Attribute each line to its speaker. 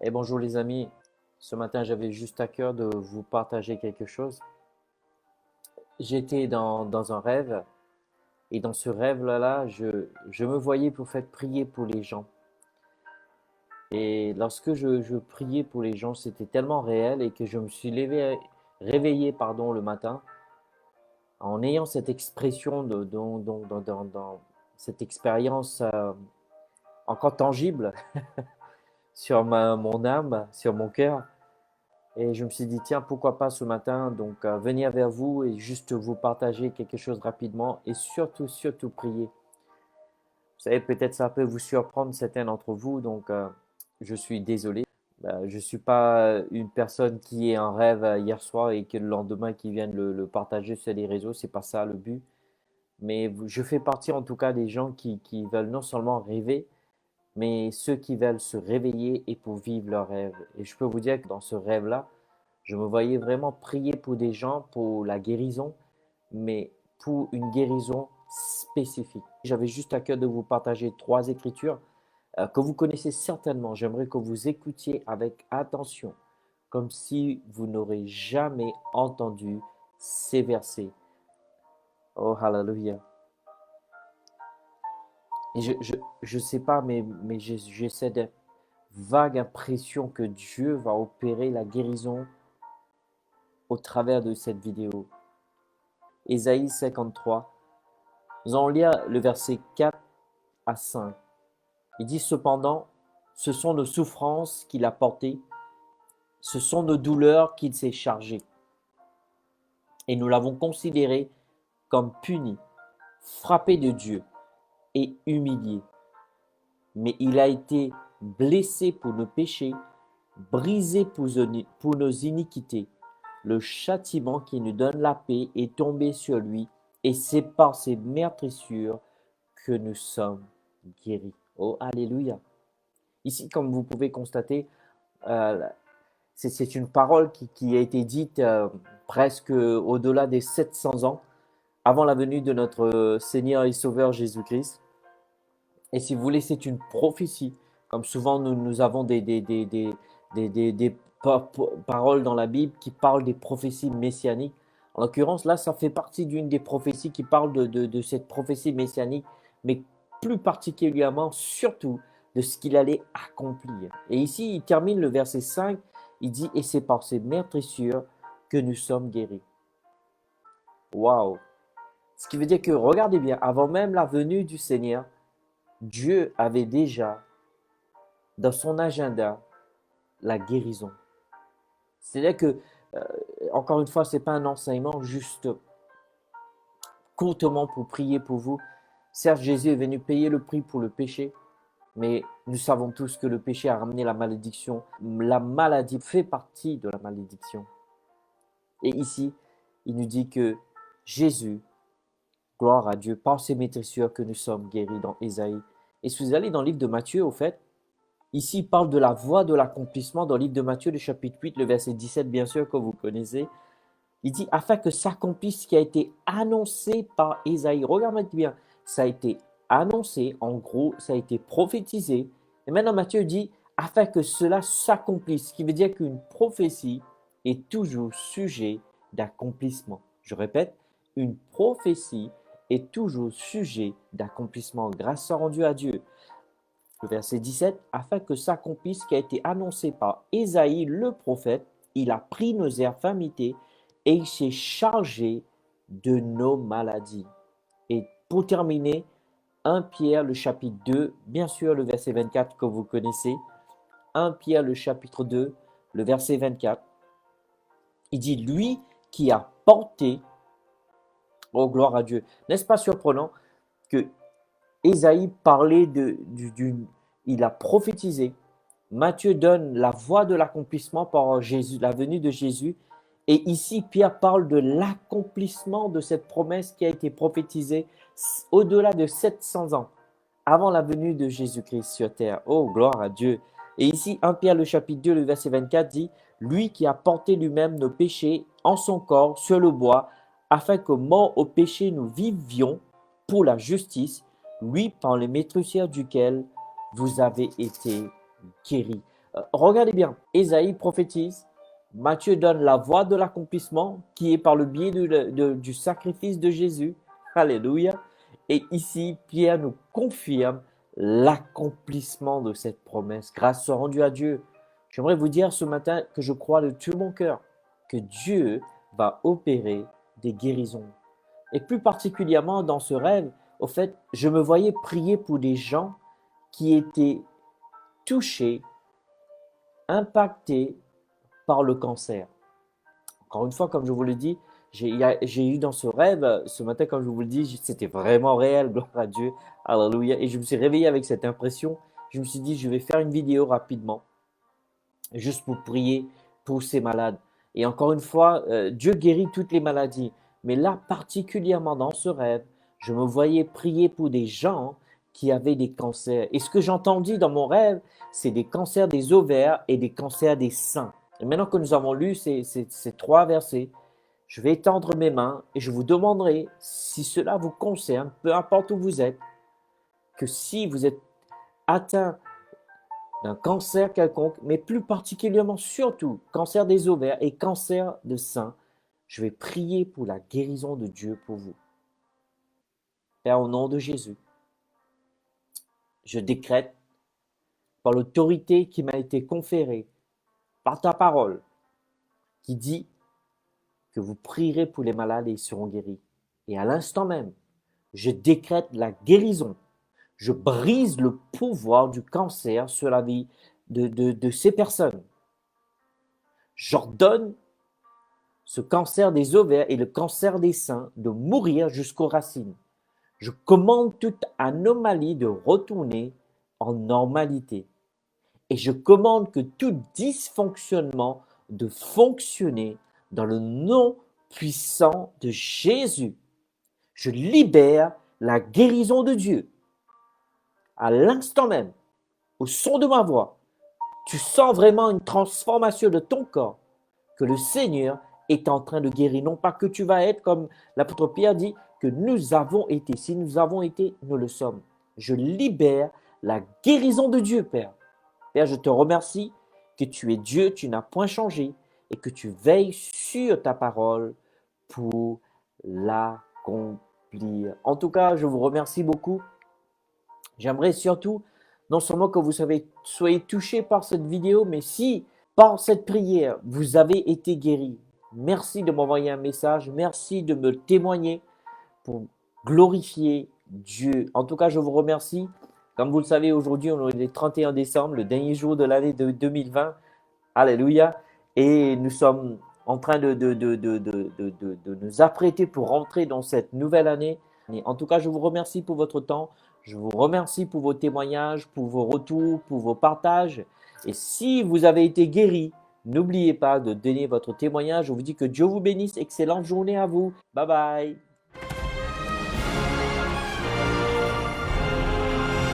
Speaker 1: Et bonjour les amis, ce matin j'avais juste à cœur de vous partager quelque chose. J'étais dans un rêve et dans ce rêve-là, je me voyais pour faire prier pour les gens. Et lorsque je priais pour les gens, c'était tellement réel et que je me suis réveillé le matin en ayant cette expression dans cette expérience encore tangible sur mon âme, sur mon cœur. Et je me suis dit, tiens, pourquoi pas ce matin, donc venir vers vous et juste vous partager quelque chose rapidement et surtout prier. Vous savez, peut-être ça peut vous surprendre certains d'entre vous, donc je suis désolé. Je ne suis pas une personne qui est en rêve hier soir et que le lendemain qui vienne le partager sur les réseaux, c'est pas ça le but. Mais je fais partie en tout cas des gens qui veulent non seulement rêver, mais ceux qui veulent se réveiller et pour vivre leur rêve. Et je peux vous dire que dans ce rêve-là, je me voyais vraiment prier pour des gens, pour la guérison, mais pour une guérison spécifique. J'avais juste à cœur de vous partager trois écritures que vous connaissez certainement. J'aimerais que vous écoutiez avec attention, comme si vous n'aurez jamais entendu ces versets. Oh, hallelujah. Et je sais pas, mais j'ai cette vague impression que Dieu va opérer la guérison au travers de cette vidéo. Ésaïe 53. Nous allons lire le verset 4 à 5. Il dit cependant, ce sont nos souffrances qu'il a portées, ce sont nos douleurs qu'il s'est chargé. Et nous l'avons considéré comme puni, frappé de Dieu et humilié. Mais il a été blessé pour nos péchés, brisé pour nos iniquités. Le châtiment qui nous donne la paix est tombé sur lui, et c'est par ses meurtrissures que nous sommes guéris. Oh, alléluia. Ici, comme vous pouvez constater, euh, c'est une parole qui a été dite presque au-delà des 700 ans avant la venue de notre Seigneur et Sauveur Jésus-Christ. Et si vous voulez, c'est une prophétie. Comme souvent, nous avons des paroles dans la Bible qui parlent des prophéties messianiques. En l'occurrence, là, ça fait partie d'une des prophéties qui parle de cette prophétie messianique, mais plus particulièrement, surtout, de ce qu'il allait accomplir. Et ici, il termine le verset 5, il dit « Et c'est par ces meurtrissures que nous sommes guéris. » Waouh! Ce qui veut dire que, regardez bien, avant même la venue du Seigneur, Dieu avait déjà dans son agenda la guérison. C'est-à-dire que, encore une fois, ce n'est pas un enseignement juste courtement pour prier pour vous. Certes, Jésus est venu payer le prix pour le péché, mais nous savons tous que le péché a ramené la malédiction. La maladie fait partie de la malédiction. Et ici, il nous dit que Jésus, gloire à Dieu, par ses meurtrissures que nous sommes guéris dans Ésaïe. Et si vous allez dans le livre de Matthieu, au fait, ici, il parle de la voie de l'accomplissement dans le livre de Matthieu, le chapitre 8, le verset 17, bien sûr, que vous connaissez. Il dit, afin que s'accomplisse ce qui a été annoncé par Ésaïe. Regardez bien, ça a été annoncé, en gros, ça a été prophétisé. Et maintenant, Matthieu dit, afin que cela s'accomplisse, ce qui veut dire qu'une prophétie est toujours sujet d'accomplissement. Je répète, une prophétie est toujours sujet d'accomplissement. Grâce soit rendue à Dieu. Le verset 17, afin que s'accomplisse ce qui a été annoncé par Ésaïe le prophète, il a pris nos infirmités et il s'est chargé de nos maladies. Et pour terminer, 1 Pierre le chapitre 2, bien sûr le verset 24 que vous connaissez, 1 Pierre le chapitre 2, le verset 24, il dit, lui qui a porté, oh gloire à Dieu, n'est-ce pas surprenant que Ésaïe parlait il a prophétisé. Matthieu donne la voie de l'accomplissement par Jésus, la venue de Jésus. Et ici, Pierre parle de l'accomplissement de cette promesse qui a été prophétisée au-delà de 700 ans, avant la venue de Jésus-Christ sur terre. Oh, gloire à Dieu. Et ici, 1 Pierre, le chapitre 2, le verset 24 dit, « Lui qui a porté lui-même nos péchés en son corps sur le bois, afin que mort au péché nous vivions pour la justice, lui par les meurtrissures duquel vous avez été guéris. » Regardez bien, Ésaïe prophétise, Matthieu donne la voie de l'accomplissement qui est par le biais du sacrifice de Jésus. Alléluia. Et ici, Pierre nous confirme l'accomplissement de cette promesse. Grâce soit rendue à Dieu. J'aimerais vous dire ce matin que je crois de tout mon cœur que Dieu va opérer des guérisons. Et plus particulièrement dans ce rêve, au fait, je me voyais prier pour des gens qui étaient touchés, impactés par le cancer. Encore une fois, comme je vous le dis, j'ai eu dans ce rêve, ce matin, comme je vous le dis, c'était vraiment réel, gloire à Dieu, alléluia. Et je me suis réveillé avec cette impression. Je me suis dit, je vais faire une vidéo rapidement, juste pour prier pour ces malades. Et encore une fois, Dieu guérit toutes les maladies. Mais là, particulièrement dans ce rêve, je me voyais prier pour des gens qui avaient des cancers. Et ce que j'ai entendu dans mon rêve, c'est des cancers des ovaires et des cancers des seins. Et maintenant que nous avons lu ces trois versets, je vais étendre mes mains et je vous demanderai si cela vous concerne, peu importe où vous êtes, que si vous êtes atteint d'un cancer quelconque, mais plus particulièrement surtout cancer des ovaires et cancer de sein, je vais prier pour la guérison de Dieu pour vous. Père, au nom de Jésus, je décrète par l'autorité qui m'a été conférée par ta parole, qui dit que vous prierez pour les malades et ils seront guéris. Et à l'instant même, je décrète la guérison. Je brise le pouvoir du cancer sur la vie de ces personnes. J'ordonne ce cancer des ovaires et le cancer des seins de mourir jusqu'aux racines. Je commande toute anomalie de retourner en normalité. Et je commande que tout dysfonctionnement de fonctionner dans le nom puissant de Jésus. Je libère la guérison de Dieu. À l'instant même, au son de ma voix, tu sens vraiment une transformation de ton corps que le Seigneur est en train de guérir. Non pas que tu vas être comme l'apôtre Pierre dit, que nous avons été. Si nous avons été, nous le sommes. Je libère la guérison de Dieu, Père. Père, je te remercie que tu es Dieu, tu n'as point changé et que tu veilles sur ta parole pour l'accomplir. En tout cas, je vous remercie beaucoup. J'aimerais surtout, non seulement que vous soyez touchés par cette vidéo, mais si par cette prière, vous avez été guéris, merci de m'envoyer un message, merci de me témoigner pour glorifier Dieu. En tout cas, je vous remercie. Comme vous le savez, aujourd'hui, on est le 31 décembre, le dernier jour de l'année de 2020. Alléluia. Et nous sommes en train de nous apprêter pour rentrer dans cette nouvelle année. Et en tout cas, je vous remercie pour votre temps. Je vous remercie pour vos témoignages, pour vos retours, pour vos partages. Et si vous avez été guéri, n'oubliez pas de donner votre témoignage. Je vous dis que Dieu vous bénisse. Excellente journée à vous. Bye bye.